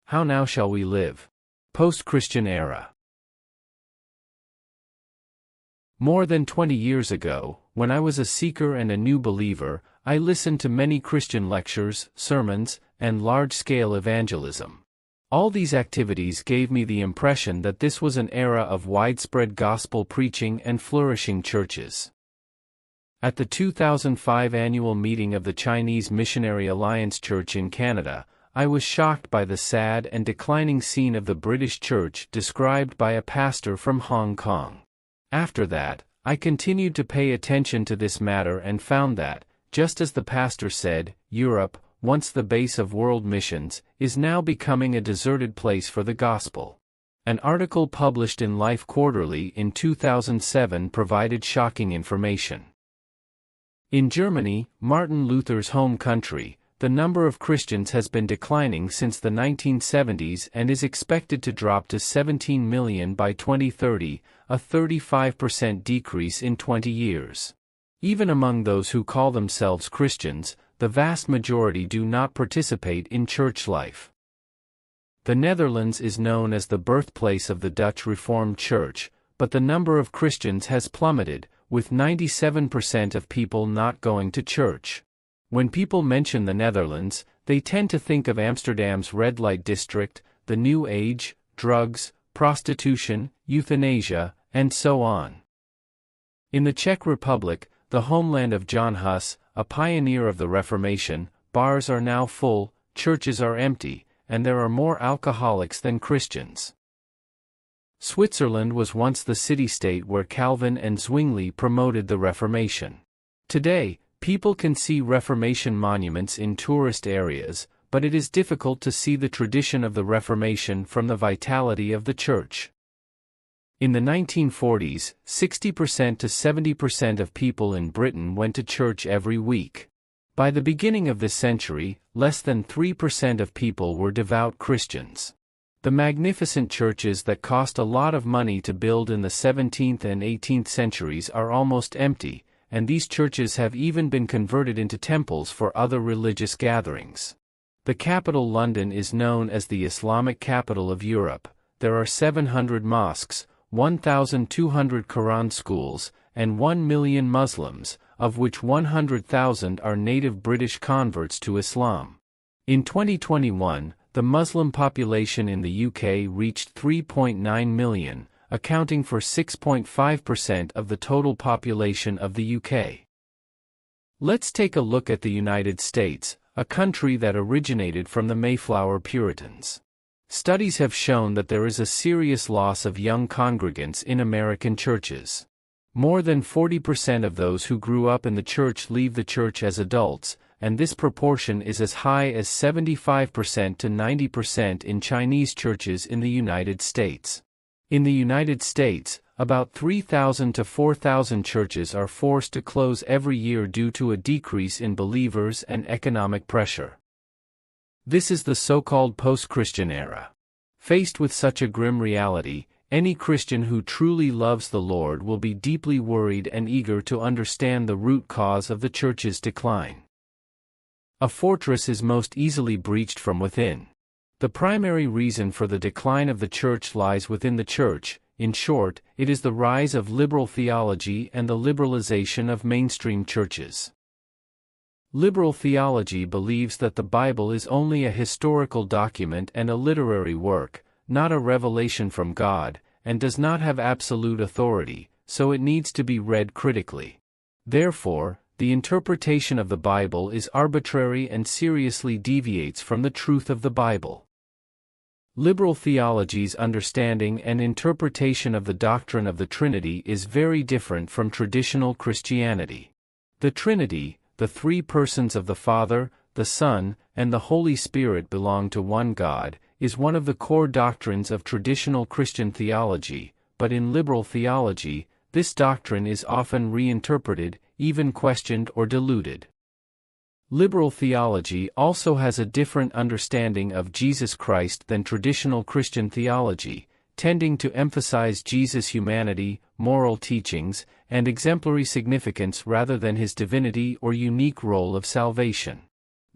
How now shall we live? Post-Christian era. More than 20 years ago, when I was a seeker and a new believer, I listened to many Christian lectures, sermons, and large-scale evangelism. All these activities gave me the impression that this was an era of widespread gospel preaching and flourishing churches. At the 2005 annual meeting of the Chinese Missionary Alliance Church in Canada, I was shocked by the sad and declining scene of the British Church described by a pastor from Hong Kong. After that, I continued to pay attention to this matter and found that, just as the pastor said, Europe, once the base of world missions, is now becoming a deserted place for the gospel. An article published in Life Quarterly in 2007 provided shocking information. In Germany, Martin Luther's home country, the number of Christians has been declining since the 1970s and is expected to drop to 17 million by 2030, a 35% decrease in 20 years. Even among those who call themselves Christians, the vast majority do not participate in church life. The Netherlands is known as the birthplace of the Dutch Reformed Church, but the number of Christians has plummeted, with 97% of people not going to church. When people mention the Netherlands, they tend to think of Amsterdam's red light district, the New Age, drugs, prostitution, euthanasia, and so on. In the Czech Republic, the homeland of John Hus, a pioneer of the Reformation, bars are now full, churches are empty, and there are more alcoholics than Christians. Switzerland was once the city-state where Calvin and Zwingli promoted the Reformation. Today, people can see Reformation monuments in tourist areas, but it is difficult to see the tradition of the Reformation from the vitality of the Church. In the 1940s, 60% to 70% of people in Britain went to church every week. By the beginning of this century, less than 3% of people were devout Christians. The magnificent churches that cost a lot of money to build in the 17th and 18th centuries are almost empty, and these churches have even been converted into temples for other religious gatherings. The capital London is known as the Islamic capital of Europe. There are 700 mosques, 1,200 Quran schools, and 1 million Muslims, of which 100,000 are native British converts to Islam. In 2021, the Muslim population in the UK reached 3.9 million, accounting for 6.5% of the total population of the UK. Let's take a look at the United States, a country that originated from the Mayflower Puritans. Studies have shown that there is a serious loss of young congregants in American churches. More than 40% of those who grew up in the church leave the church as adults, and this proportion is as high as 75% to 90% in Chinese churches in the United States. In the United States, about 3,000 to 4,000 churches are forced to close every year due to a decrease in believers and economic pressure. This is the so-called post-Christian era. Faced with such a grim reality, any Christian who truly loves the Lord will be deeply worried and eager to understand the root cause of the church's decline. A fortress is most easily breached from within. The primary reason for the decline of the church lies within the church. In short, it is the rise of liberal theology and the liberalization of mainstream churches. Liberal theology believes that the Bible is only a historical document and a literary work, not a revelation from God, and does not have absolute authority, so it needs to be read critically. Therefore, the interpretation of the Bible is arbitrary and seriously deviates from the truth of the Bible. Liberal theology's understanding and interpretation of the doctrine of the Trinity is very different from traditional Christianity. The Trinity, the three persons of the Father, the Son, and the Holy Spirit belong to one God, is one of the core doctrines of traditional Christian theology, but in liberal theology, this doctrine is often reinterpreted, even questioned or diluted. Liberal theology also has a different understanding of Jesus Christ than traditional Christian theology, tending to emphasize Jesus' humanity, moral teachings, and exemplary significance rather than his divinity or unique role of salvation.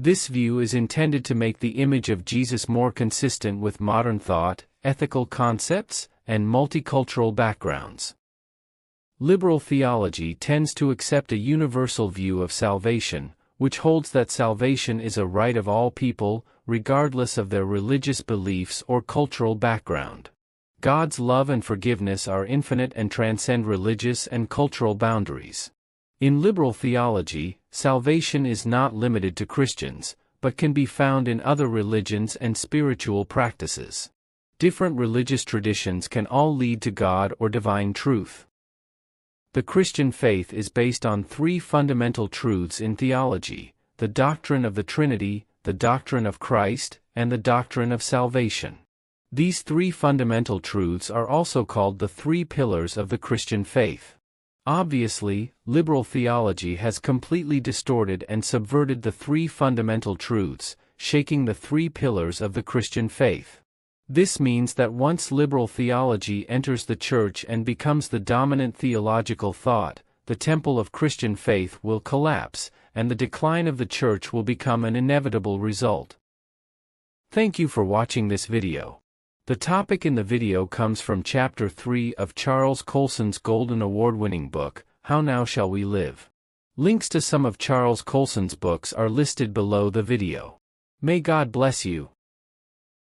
This view is intended to make the image of Jesus more consistent with modern thought, ethical concepts, and multicultural backgrounds. Liberal theology tends to accept a universal view of salvation, which holds that salvation is a right of all people, regardless of their religious beliefs or cultural background. God's love and forgiveness are infinite and transcend religious and cultural boundaries. In liberal theology, salvation is not limited to Christians, but can be found in other religions and spiritual practices. Different religious traditions can all lead to God or divine truth. The Christian faith is based on three fundamental truths in theology: the doctrine of the Trinity, the doctrine of Christ, and the doctrine of salvation. These three fundamental truths are also called the three pillars of the Christian faith. Obviously, liberal theology has completely distorted and subverted the three fundamental truths, shaking the three pillars of the Christian faith. This means that once liberal theology enters the church and becomes the dominant theological thought, the temple of Christian faith will collapse, and the decline of the church will become an inevitable result. Thank you for watching this video. The topic in the video comes from Chapter 3 of Charles Colson's Golden Award-winning book, How Now Shall We Live? Links to some of Charles Colson's books are listed below the video. May God bless you.